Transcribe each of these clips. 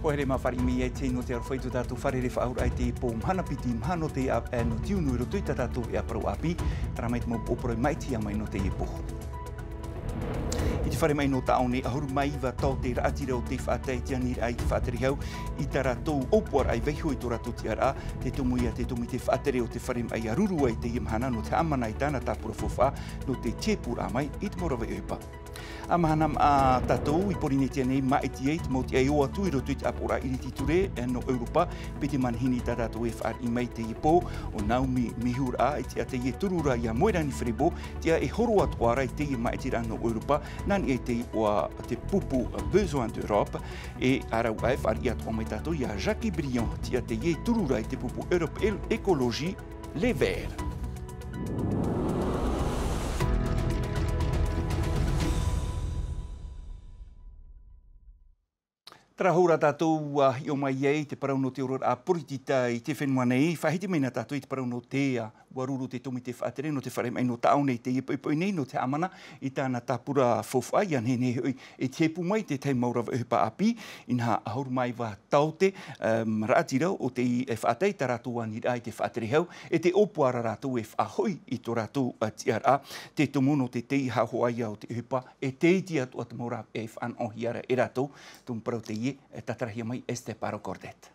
Pohere ma whare mi e tēno te arwhaitu tātou whare re whaura ai te pō mhana piti mhano te no tiunu i roto i tātou e aprau api, tara mai te mau oporo mai tia mai no te e poho. I te whare mai no taone, ahuru mai wa tau te raatira o te whātai tiani ai te whātari hau, i tā rātou opuar ai veiho i tō rātou te ara, te tumu ia te tumu te whātari o te whare mai aruru ai te imhana no te amana i tāna tāpura whowha, no te tēpura mai i te morawa epa. Amahanam a tātou i porinetia nei maiti ei te mauti ai o atu i roto i te apora iriti ture no Europa, pete manhini tā tātou e whaari mai te ipo o Naomi Mihura i te ate i turura i a moerani wherebo, tia e horo atu ara i te i maiti ra no Europa, nani e te o te pupu Besoin d'Europe, e arau ai whaari atu o mai tātou i a Jacques Briand, tia te i turura i te pupu Europe Écologie, Les Verts. Tara hora tātou i o mai ei te parau no te orora a puritita i te whenua nei, whahiti meina tātou i te parau no te waruru te tomi te whaatere no te whare mai no tau nei te ipoipoi nei no te amana i tāna tāpura whowha i ane nei hoi e tepu mai te tei maurawa upa api inha ahuru mai wa taute raatira o te whaatei tā rātou anira i te whaatere hau e te opuara rātou e whahoi i tō rātou tiara te tomo no te tei hahoa ia o te upa e te iti atu atu maura e whanohiara e rātou tōm parau te e tatarahia mai este paro cordet.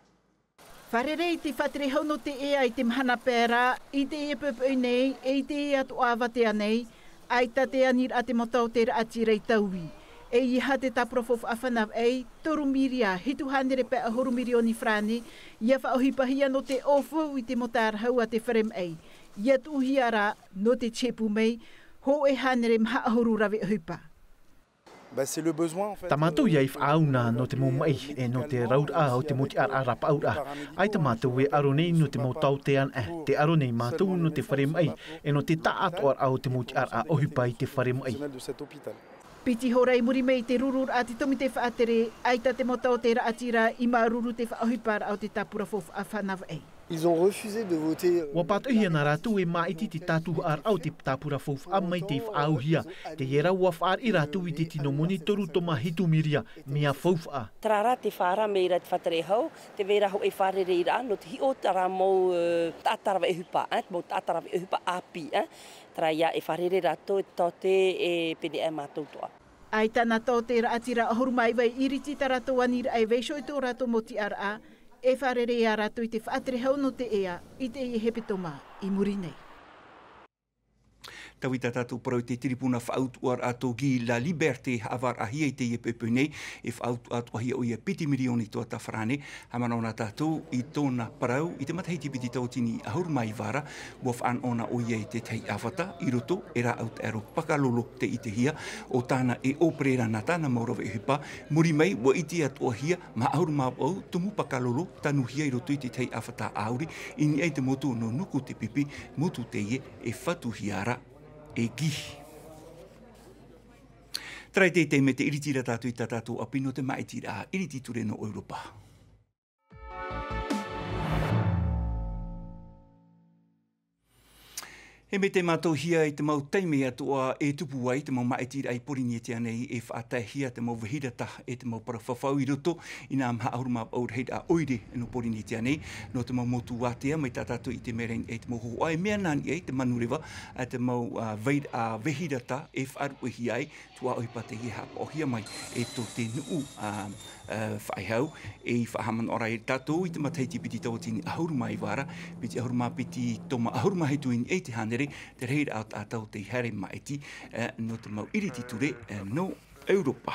Wharere i te whatere hau no te ea i te mhana pēra, i te e pupui nei, e te e atu awatea nei, ai tatea nir a te motau te raatira i tauwi. E i ha te taprofof awhanaw ei, torumiria, hitu hanere pe a horumiri o ni frane, ia whaohipahia no te ofu i te motar hau a te wharem ei. Ia tuhiara no te chepu mei, ho e hanere mha ahuru rawe hupa. Tamatou ia i whaauna no te momai e no te raura o te moti ara paura. Ai tamatou e aro nei no te mautau te an te aro nei mātou no te whare mai e no te taatoar au te moti ara ohipa i te whare mai. Piti horei muri mei te rurur a te tomi te whaatere, ai ta te motau te raatira i maruru te whaohipar au te tapura fof a whanaw ei. Ils ont refusé de voter. Wa patuhia na rātou e maiti te tātu ar au te tāpura fof a mai te whaauhia. Te hera ua whaar i rātou i te tino monitoru toma hitumiria mea fof a. Trara te whaara me ira te whatere hau, te vera hau e wharere ira, no te hi o tara mou tātarawa e hupa, mou tātarawa e hupa api. Tra ia e wharere rātou e tote e pene e mātou toa. Ai tana tō te raatira ahurumai wai iriti ta rātou anira ai veisho i tō rātou moti ara, e wharere a rātou i te whaatere hau no te ea, i te i hepetoma i muri nei. Tawita tātou parau te tiripuna whautuar ato ki La Liberté avar ahia i te iepepe nei, e whautu ahia o ia piti milioni toa ta wharane, hamanona tātou i tōna parau, i te matahiti piti tautini ahur mai vara, ua whanona o ia i te tei awata, i roto, e rā au te aro pakalolo te i te hia, o tāna e operera na tāna maurawa e hupa, muri mai, ua iti atu ahia, ma ahur mau au, tumu pakalolo, tanu hia i roto i te tei awata auri, ini ei te motu no nuku te pipi, motu te ie, e whatu hiara, e gihi. Trai te me te iritira tātou i tātou apino te maitira iriti ture no Europa. E me te mātou hia i te mau teime atua e tupu ai, te mau maitira ai porinietia nei e whaatahia, te mau vahirata e te mau parawhawhau i roto, i nā mha ahuruma aurheit a oire no porinietia nei, no te mau motu wātea, mai tātātou i te mereng e te mau hoho ai, mea nani ei, te manurewa, te mau vahirata e whaaruhi ai, tua ohipa te hi hapa ohia mai, e tō te nuu whaihau, e whahaman ora e tātou, i te mataiti piti tautini ahuruma i wara, piti ahuruma piti toma ahuruma he tuini e te hanere, te reira au tātou te here maiti no te mau iriti ture no Europa.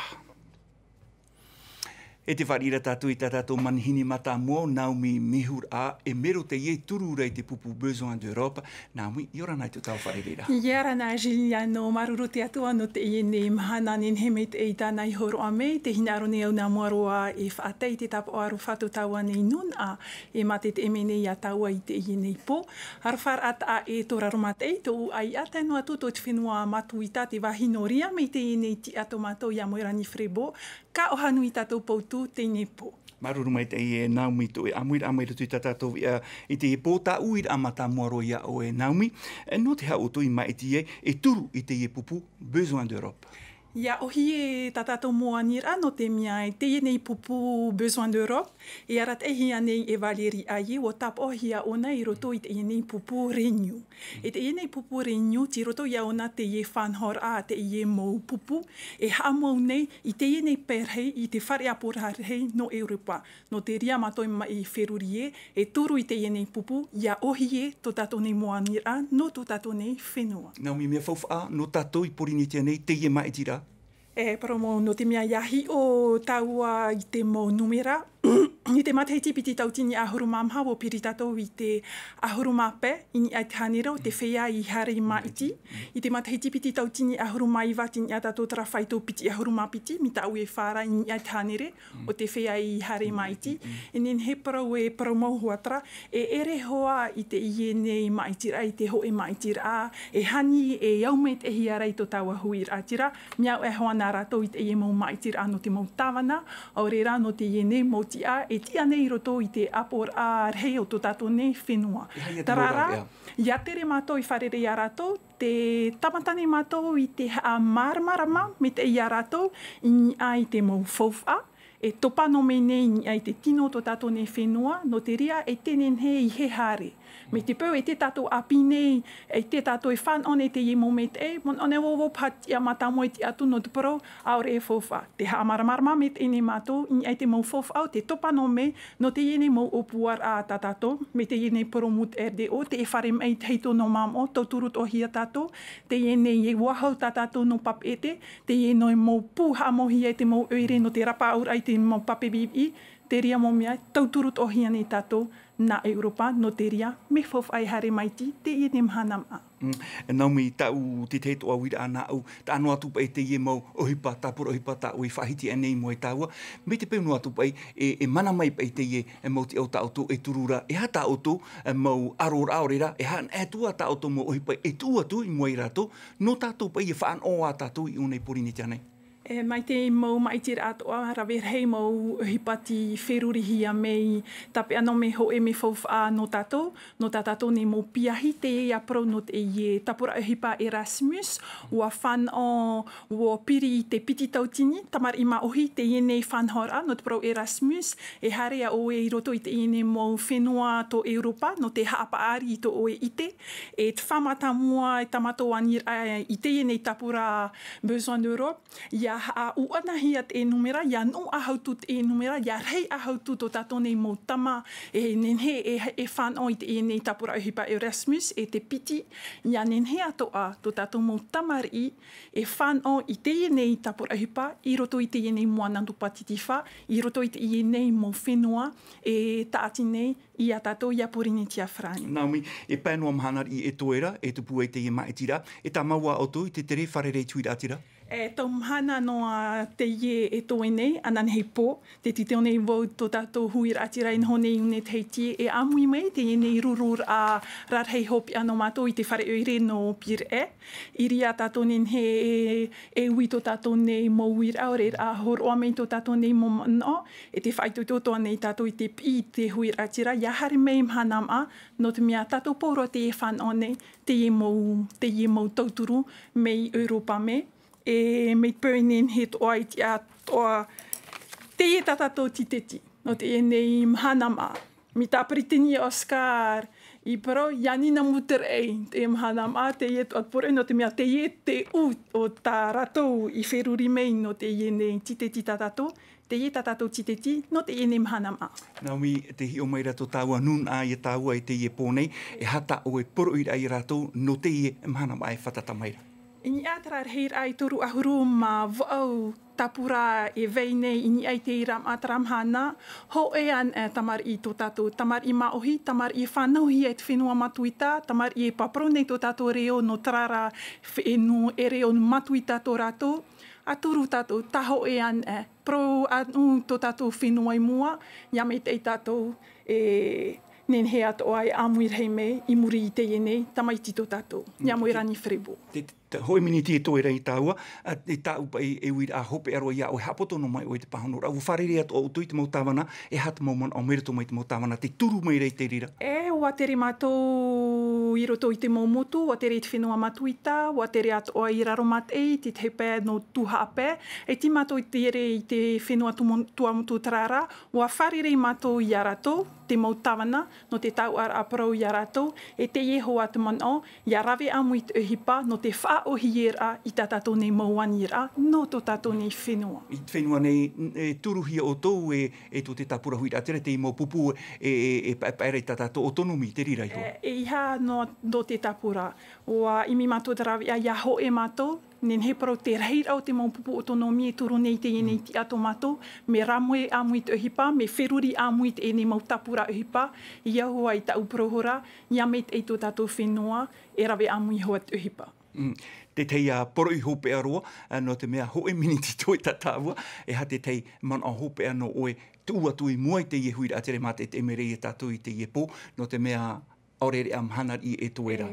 E te wharira tātou i tātou manihini mata mua, Naomi Mihura, e mero te ie turura i te pupu Besoin d'Europe. Naomi, i ora nai tu tau wharereira. I ora nai Julia no maruru te atua no te ie nei mahana nin he me te i tāna i horo a mei, te hinaro nei au nā muaroa e whaatei te tapo aru whatu taua nei nun a e mate te eme nei a taua i te ie nei po. Harwhar at a e tora romatei, tō ai ata no atuto te whenua matu i tā te wahinoria me te ie nei ti ato mato i a moerani frebo, ka ohanu i tātou poutu te nepo. Maruru mai te e Naomi to e amuira tu tātou i te e pōta uir amata moaro ia o e Naomi. No te hau to i mai te e turu i te e pupu Besoin d'Europe. Ia ohi e tatato moa nira no te mea e te nei pupu besoin d'Europe e arat e hia nei e Valérie ai o tap o hia ona i roto i te nei pupu renew. E te nei pupu renew ti roto ia ona te ie whanhor a te ie mou pupu e hamou nei i te nei perhei i te whare apurarhei no Europa. No te ria matoi mai wherurie e turu i te nei pupu ia ohi e to tato nei moa nira no to tato nei whenua. Naomi mea whauwha no tato i porini tia nei te ie mai tira. E promo no te mea iahi o taua i te mo numera. I te matei tipiti tautini ahuru mamha o piri tatou i te ahuru mape ini ai tānera o te whea i hare i maiti. I te matei tipiti tautini ahuru maiwa tini a tatou trawhaitou piti ahuru mapiti mi tau e whara ini ai tānere o te whea i hare i maiti. E nin he parau e parau huatra e ere hoa i te ie nei maitira i te ho e maitira e hani e iaumet e hiara i to taua huir atira. Miau e hoa nā ratou i te ie mau maitira no te mau tawana o reira no te ie nei mau tia e tia nei roto i te apor a rei o to tato nei whenua. Tarara, ia tere mātou i wharere i arato, te tamatane mātou i te marmarama me te i arato, i ai te mau whauwha, e topano me nei ai te tino to tato nei whenua, no te ria e tenen he i he hare. Me te pau e te tato api nei, e te tato e whan one te i momet e, mon one wowo pati a matamo e te atu no te pro, aure e fofa. Te haamaramarama me te ene mato, i ai te mau fofa au, te topano me, no te ene mau opuar a tatato, me te ene poromut RDO, te e whare mei teito no mamo, tau turut o hia tato, te ene e wahau tatato no papete, te ene mau puha mohi e te mau oire no te rapa aur ai te mau pape bibi, te ria mo mea, tau turut o hia nei tato, na Europa, no te ria, me fof ai hare maiti, te ie te mhanama. Naomi, tau te te toa wira ana au, ta anu atu pai te ie mau ohipa, tapura ohipa ta oi whahiti anei mo e taua. Me te pēunu atu pai, e mana mai pai te ie, e mau te au ta auto e turura, e ha ta auto, e mau arora aorera, e ha e tua ta auto mo ohipa, e tu atu i mo i rato, no tato pai e whaan o a tato i unei porini te anei. E mai te mau maitira atoa, rawer hei mau hipati wherurihi a mei, tape ano me ho e me whauwha no tato ni mau piahi te e apro no te ie tapura hipa Erasmus, ua whan o ua piri i te piti tautini, tamar ima ohi te iene whanhora no te pro Erasmus, e harea o e roto i te iene mau whenua to Europa, no te haapaari i to o e ite, e te whamata mua e tamato anira i te iene tapura besoin d'Europe, ia a uanahi at e numera, ia no ahautut e numera, ia rei ahautut o tato nei mo tama, e nenhe e whanau i te e nei tapura hipa Erasmus, e te piti, ia nenhe atoa to tato mo tamari, e whanau i te e nei tapura hipa, i roto i te e nei moanandu patitifa, i roto i te e nei mo whenua, e taati nei, i a tato i a porini tia frani. Naomi, e pēnua mhanari e toera, e tupu e te e maitira, e ta maua auto i te tere wharerei tuira atira? E tau mhana noa te ie e tō nei, anan hei pō, te titeo nei wau tō tātou huira atira in honei une te heitie, e amui mei te nei rurur a rarhei hopi ano mātou i te whare oire no pir e. Iri a tātou nen he e ui tō tātou nei mō uira ore a horoa mei tō tātou nei mō mano, e te whaitu tōtoa nei tātou i te pi te huira atira, ia hari mei mhanama, no te mea tātou pōro te e whanau nei, te ie mō tauturu mei Europa mei, e mei pēnen he toa i te atoa te e tatato titeti, no te e nei mhanama. Mi tā pritini Oscar, i paro, yanina muterei, te e mhanama, te e toa pore, no te mea te e te u o tā ratou i wheruri mei, no te e nei titeti tatato, te e tatato titeti, no te e nei mhanama. Naomi, te hi o mai rato tāua nun a i tāua i te e pōnei, e hata o e poro i rai rato, no te e mhanama e whatata maira. Ini atrar heir ai toru ahuru ma vau tapura e veinei ini ai te iram atram hana, ho e an e tamar i tō tātou, tamar i maohi, tamar i whanauhi e te whenua matuita, tamar i e papronei tō tātou reo no trara no e reo matuita tō rato, aturu tātou, taho e an e, pro anu tō tātou whenua i mua, ia me te tātou e nen he atoa e amuir hei me, i muri i te ienei, tamaiti tō tātou, ia mo i rani whrebo. Hoi mini ti e tō e rei tāua, e tāu pa e uira a hope aroa ia o e hapoto no mai o e te pahanora. Au wharere atu o tui te mau tāwana, e hata mau mana o mera tō mai te mau tāwana, te turu mai rei te rira. E oa tere mātou i roto i te maumotu, wa te reit whenua matuita, wa te rea toa i raromat te tepe no tuha ape, e ti mato i te re i te whenua tuamutu tarara, wa wharire mato i arato, te mautawana, no te tau ar aprau i arato, e te ieho atu mana, ia rave amu i te uhipa, no te wha ohi ira i tatato nei mauani ira, no to tato nei whenua. I te whenua nei turuhia o tōu e to te tapura hui atere te imo pupu e paere tatato o tonomi te rira i ho. Iha no te tapura. Wa imi mato te rawi a ia ho e mato, nen he parau te reira o te maupupu autonomi e turu nei te enei ti ato mato, me ramoe amui te uhipa, me wheruri amui te enei mautapura uhipa, ia hoa i ta uprohora, ia mei te eito tato whenua, e rawe amui hoa te uhipa. Te tei poro i hope aroa, no te mea hoe miniti toi tatawa, e ha te tei man a hope ano oe tua tui mua i te iehui atere mate te emerei e tato i te iepo, no te mea aurere am hanar i e toera.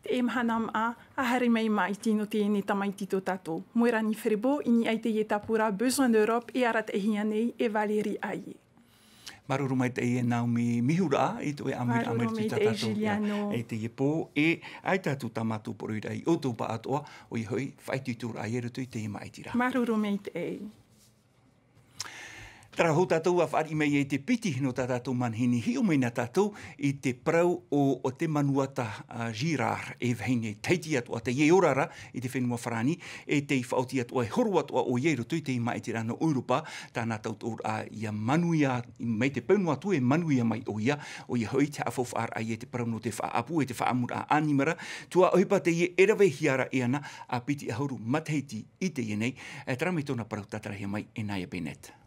Te em hanam a hari mei mai tino te ene tamai tito tato. Moerani Frebo, ini ai te ie tapura, besoin d'Europe, e arat e hianei, e Valérie Aie. Maruru mai te e Naomi Mihura, i to e amir amir tu tatato e te iepo, e ai tatu tamatu poruira i oto pa atoa, o i hoi whaititur a ierutu i te ima itira. Maruru mei te e. Tara ho tātou a whaari mei e te piti no tātou manhini hio mei na tātou i te prau o te manuata Girard e vahine teiti atua te ieorara i te whenua wharani e te whaoti atua e horo atua o ieru tui te ima e te rana Europa tāna tautor a ia manuia mei te paunu atu e manuia mai o ia hoi te afof ar a i e te prau no te whaapu e te whaamur a animara tua oipa te ie erawe hiara e ana a piti a horu mateiti i te ienei e tara me tōna prau tatarahia mai e Naya Bennett.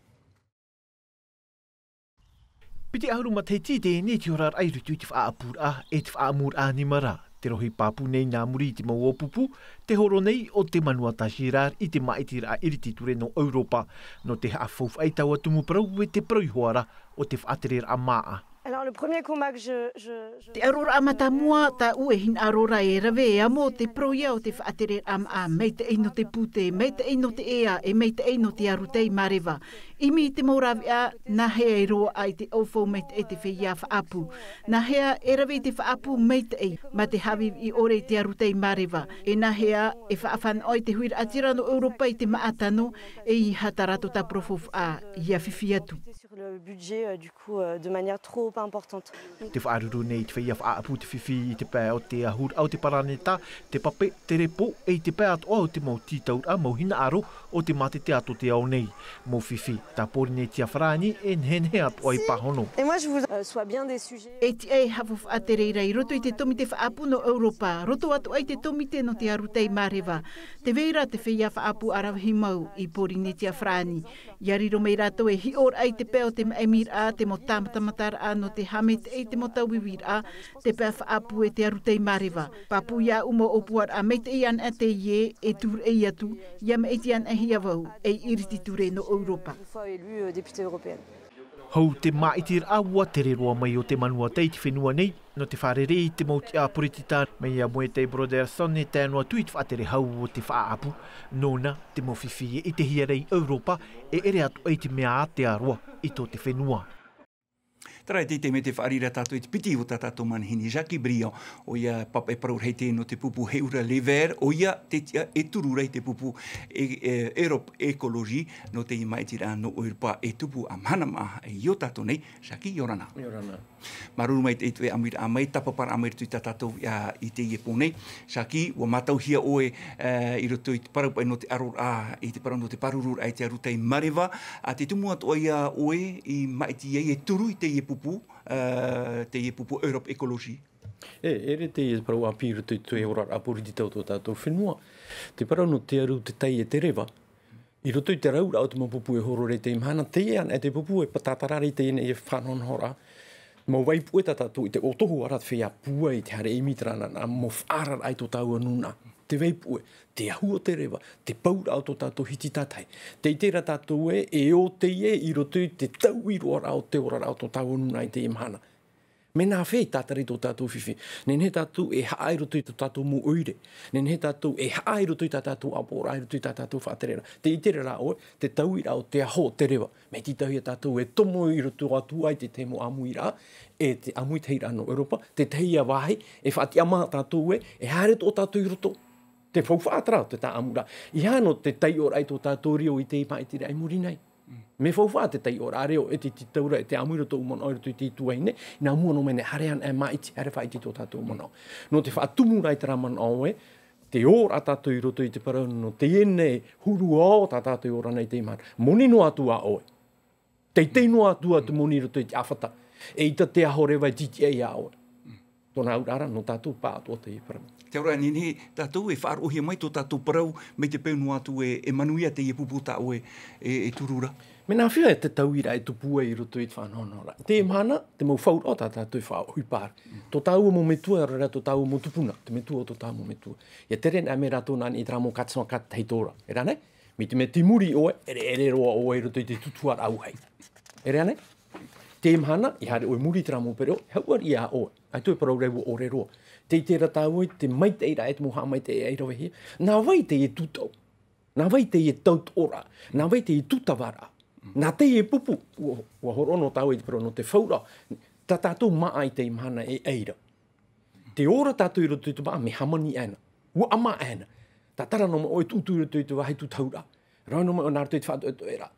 Piti ahuru mateiti te ne te horar airu tui te whaapura e te whaamur a nimara. Te rohi papu nei ngā muri i te mauopupu, te horo nei o te manuata Girard i te maitira a iriti ture no Europa, no te haafouf ai taua tumu parau e te parauhoara o te whaaterer a maa. Alors, le premier combat que Te arora amatamua ta ue hin arora e rawe e amo te proia o te whaatere am a mei te eino te pute, mei te eino te ea e mei te eino te arutei marewa. Imi te maurawi a na hea e roa ai te ofo mei te e te whia whaapu. Na hea e rawe te whaapu mei te ei, ma te hawi i ore te arutei marewa. E na hea e whaafan oi te huira atira no Europa i te maatano e i hatarato ta profof a ia whiwhi atu. sur le budget, du coup, de manière trop importante. Te whaaruru nei te whaia whaapu te whiwhi i te pē o te ahur au te paraneta, te pape, te repo e te pē atu o te mau titaura mau hina aro o te mate te ato te au nei. Mau whiwhi, ta pori nei tia wharani e nhenhe atu ai pahono. Et moi, je voudrais soit bien des sujets. E ti ei hafuf atereira i roto i te tomi te whaapu no Europa, roto atu ai te tomi te no te arutei marewa. Te veira te whia whaapu arawahi mau i pori nei tia whrani. Iariro mei rato e hior ai te pēo te emir a, te mo tamatamatar a no te hamet e te mo tauwiwir a, te pēo whaapu e te arutei marewa. Papu ia umo opuar a meit e an a te ie e tur e iatu, ia me eti an a hiawau e iriti ture no Europa. Une fois élue députée européenne. Hau te maitir awa te reroa mai o te manua teiti whenua nei, no te wharere i te mauti a puritita mai a moe te Broderson e tēnua tui te whaatere hau o te whaapu, nona te mowhiwhi i te hiarei Europa e ere atu ai te mea a te aroa i tō te whenua. Tara e te me te whaarira tātou i te piti o tātou manhini Jacques Briand o ia papa e parau hei te no te pupu heura lever o ia te tia e tururei te pupu Europe Ecology no te imaitira no Europa e tupu a manama e i o tātou nei Jacques Yorana. Maruru mai te etue amir a mai tapapara amir tui tātou i te iepo nei Jacques wa matau hia oe i roto i te parau pai no te aror a i te parau no te parurur ai te arutei marewa a te tumu atu ia oe i maiti e turu i te iepo te iepupu Europe Ecology. Ere te e parau apiru te orar apuri di tau tātou whenua. Te parau no te aru te tai e te rewa. I roto i te raura au te mapupu e horore te imhana. Te ean e te pupu e patatarari te ene e whanon hora. Mau waipu e tātou i te otohu arat whea pua i te hare emitrana na mo whaarar ai tō tau anuna. Te waipu e, te ahua te rewa, te paura au tō tātou hiti tātai. Te itera tātou e o te ie i roto i te tau i roar au te orar au tō tau anuna i te imhana. Me nā whei tātari tō tātou whiwhi. Nen he tātou e haai roto i tō tātou mu oire. Nen he tātou e haai roto i tā tātou apora, ai roto i tā tātou whāterera. Te itere rā oe, te tau i rā o te aho te rewa. Me ti tau i tātou e tomo i roto atu ai te te mo amu i rā, e te amu i te hira no Europa, te tehi a wāhi, e whāti ama tātou e haere tō tātou i roto. Te whauwhātara te tā amu rā. I hāno te tai o rai tō tātou rio i te ipa i te rai muri nei. Me whauwha te tai ora reo e te taura e te amura tō umano i roto i te tuaine, nā mua no mene harean e maiti, hare whaiti tō tātou umano. No te whaatumu rai te raman au te ora tātou i roto i te parau, no te ene huru o tā tātou ora nei te iman. Moni no atua oe. Te no atua te moni roto i te awhata. E ita te aho rewa i titi e a oe. Tōna urara no tātou pā atua te i parau. Te ora nini tātou e whaarohia mai tō tātou parau me te peunu atu e manuia te i puputa o e turura. Me nā whia e te tauira e tupua i roto i te whanonora. Te mana, te mau whaur o tā tātou i whaoi pār. Tō tāua mo metua, rara tō tāua mo tupuna, te metua o tō tāua mo metua. Ia tere nā me rato nāni i tramo katsama kat hei tōra. E rane? Mi te me timuri oe, ere roa oe i roto i te tutuar au hei. E rane? Te mana, i hare oe muri tramo pero, hauar i a oe. Ai tōi parau rewa o re roa. Te tera tāua, te maite eira e te moha maite e eira wehi. Nā wai te e tutau. Nā wai te e taut ora. Nā wai te e tutawara. Nā te e pupu. Ua horono tāua i te parau no te whaura. Tā tātou maa i te imahana e eira. Te ora tātou i roto i te maa me hamani ana. Ua ama ana. Tā tara no ma oe tutu i roto i te wahi tutaura. Rau no ma o nārto i te whātua e era.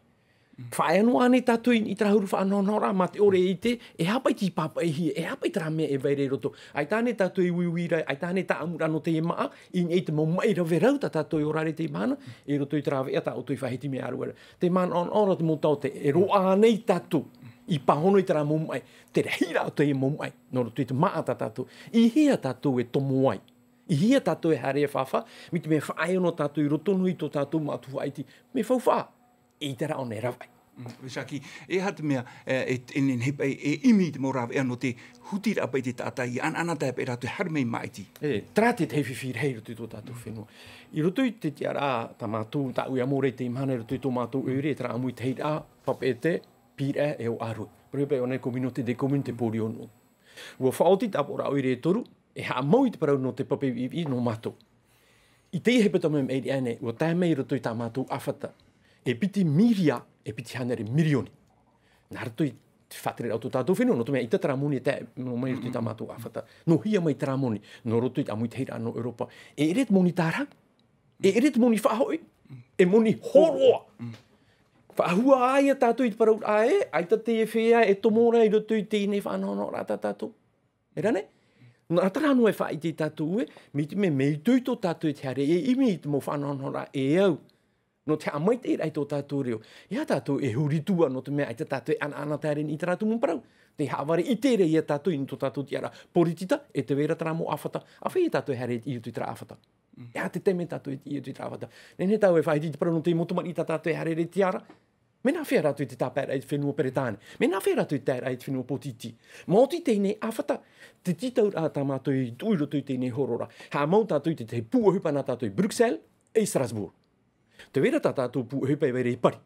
Whae anu ane tātou i trahuru whaanonora, ma te ore i te, e hapai ti papa e hi, e hapai tera mea e veire roto. Ai tāne tātou i wiwirai, ai tāne tā amura no te e maa, i e te mau mai rawe rau tā tātou i orare te imana, e roto i trawe ata o tui whahiti mea aruera. Te mana on ora te mo tau te, e roa anei tātou, i pahono i tera mo mai, te rehira o te e mo mai, no roto i te maa tā tātou, i hia tātou e tomo ai. I hia tātou e hare e whawha, mi te me whae ono tātou i rotonu i tō tātou mātu haiti, me whauwha. E tera o ne rawai. Saki, e hata mea e hepa e imi te morawa e ano te hutira apai te tātai an anata e rātu harmei maiti. E, trā te whiwhiri hei roto i tō tātou whenua. I roto i te tiara tā mātou, tā ui amore te imana roto i tō mātou ure, e tra amui te heira, papete, pira e o aru. Prepe o nei kominote de kominote pori ono. Ua whaoti tāpora ure e toru, e haa mau i te parau no te pape iwi no mātou. I te hepa tamai meiri ane, ua tā mei roto i tā mātou awhata. E piti miria, e piti hanere mirioni. Nā rato i te whatere au tō tātou whenua, no tō mea i te taramoni e te, no mai roto i tā mātou awhata. No hia mai taramoni, no roto i amui te heira no Europa. E eret moni tārau. E eret moni whahoi. E moni horoa. Whahua aia tātou i te parau ae, aita te e whea e tomora i roto i tēnei whanhono rata tātou. E rane? Nā taranu e whai te tātou e, mi te me mei tui tō tātou i te hare, e imi i te mo whanhono ra e au. No te amai te rai tō tātou reo. Ia tātou e huritua no te mea ai te tātou e ana tāren i te rātou mumparau. Te haware i te rei e tātou i tō tātou tiara poritita e te vera tara mo awhata. A whai e tātou e hare i utu i tara awhata. Ia te teme tātou i utu i tara awhata. Nen he tātou e whai te parau no te motomari i tātou e hare re tiara. Me nā whea rātou i te tāpera i te whenua peretāne. Me nā whea rātou i te i te whenua potiti. Mōti teinei awhata. Te titau rā tā mātou i tuiroto i teinei horora. Hā mau tātou i te puahupa nā tātou i Bruxelles e Strasbourg. Te vera tā tātou puahupa e veire i pari.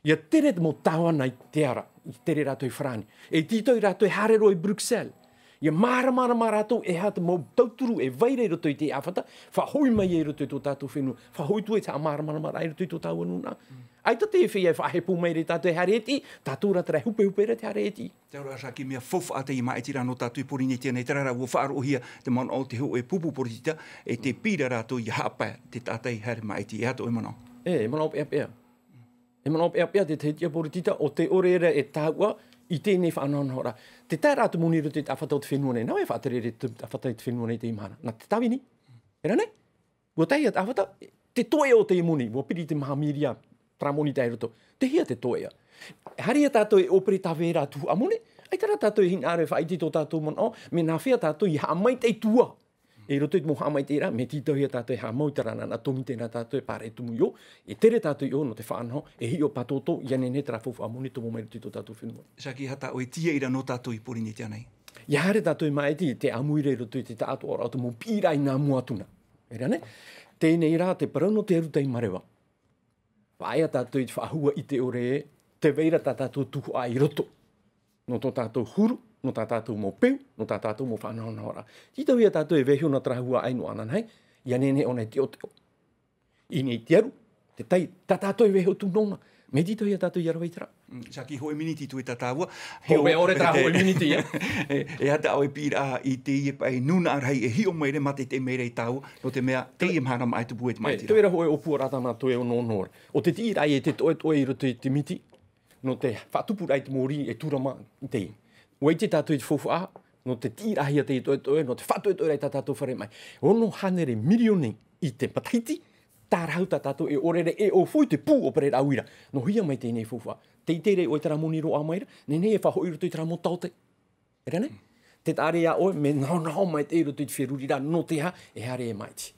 Ia tere te mo tāwana i te ara, i tere rātou i Frani. E titau i rātou i harero i Bruxelles. Ia mara rātou e hata mo tauturu e veire i roto i te awhata, whahoi mai e roto i tō tātou whenua, whahoi tu e tā mara i roto i tō tāua nuna. Ai ta te whea e whahepu mai re tātou e hareti, tātou rātara hupe re te hareti. Te ora saki mea fofa ate i mai tira no tātou i porini tēnei tarara ua whaarohia te mana o te ho e pupu poritita e te pira rātou i hapa te tātai hare mai ti e hato e mana. E mana o pea. E mana o pea te te tia poritita o te oreira e tāua i tēnei whanonora. Te tā rātou moni roto i te awhata o te whenua nei, nau e whaatere re te awhata i te whenua nei te imana. Nā te tawini. E rane? Ua tai a te awhata, te toe o te moni, ua piri te mahamiria tramoni tai roto. Te hia te toea. Haria tātou e opere tā vera tu amone, ai tara tātou e hinare whaiti tō tātou mono, me nā whea tātou i hamai tei tua. E roto i mo hamai tera, me titau hia tātou e hamau tarana na tomi tēnā tātou e pāre tumu yo, e tere tātou i o no te whanho, e hi o patoto, i ane ne tera fofu amone tomo mai roto i tō tātou whenua. Saki hata o e tia ira no tātou i porini tēnei. Ia hare tātou i maiti, te amuire roto i te tātou ora, o te mo pira i nā muatuna. E rane? Tēnei rā te parau no te aruta i marewa. Whaia tātou i te whahua i te ore, te veira tā tātou tuhu ai roto. No tō tātou huru, no tā tātou mō peu, no tā tātou mō whanahonahora. Titau ia tātou e vehio na trahua ainu anan hei, ia nene o nei te o teo. I nei te aru, te tai, tā tātou e vehio tūnona, me titau ia tātou i arawai tera. Sa ki hoe miniti tu e tātāua. Hoe ore tā hoe miniti, ja. E hata au e pira i te ie pai nuna arhei e hio meire mate te meire i tau, no te mea te i mhana mai te bue te mai tira. Te wera hoe o puarata mā toe o nonor. O te tira e te toe toe i roto i te miti, no te whatupurai te mōri e tūrama i te i. Wei te tātou i te fofu a, no te tirahia te i toe, no te whatu e toe rei tā tātou whare mai. Ono hanere milioni i te pataiti, tā rahau tā tātou e orere e o fui te pū o pere rauira. No hia mai tēnei fofu a. Te i tere o i tara moni ro a maira, ne e whahoi roto i tara mo taute. E rene? Te tāre a oe, me nao mai te i roto i te whirurira, no te ha, e hare e maiti.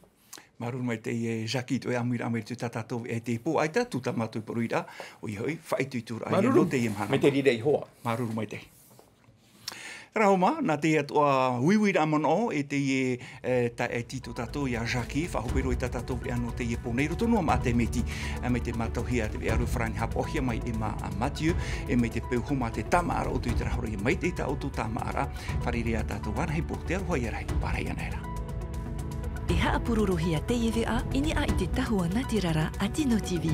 Maruru mai te e Jackie to e amira tu tātātou e te po aita, tu ta mātou poruira, o i hoi, whaitu i tūra ai no te i mhana. Me te rire i hoa. Maruru mai te. Rahoma, nā te atua wiwira amano e te e ta e tito tātou i a Jackie, whahopero i tātou e ano te i pōnei roto noa mā te meti, me te mātauhia te aru whrani hapohia mai e mā a Matthew, e me te peuhuma te tamaara o tui te rahora i mai te ta o tu tamaara, wharirea tātou wana hei po te aruha i arai, pārei anaera. E haa pururuhia te iwi a, ini a i te tahua Natirara a Tino TV.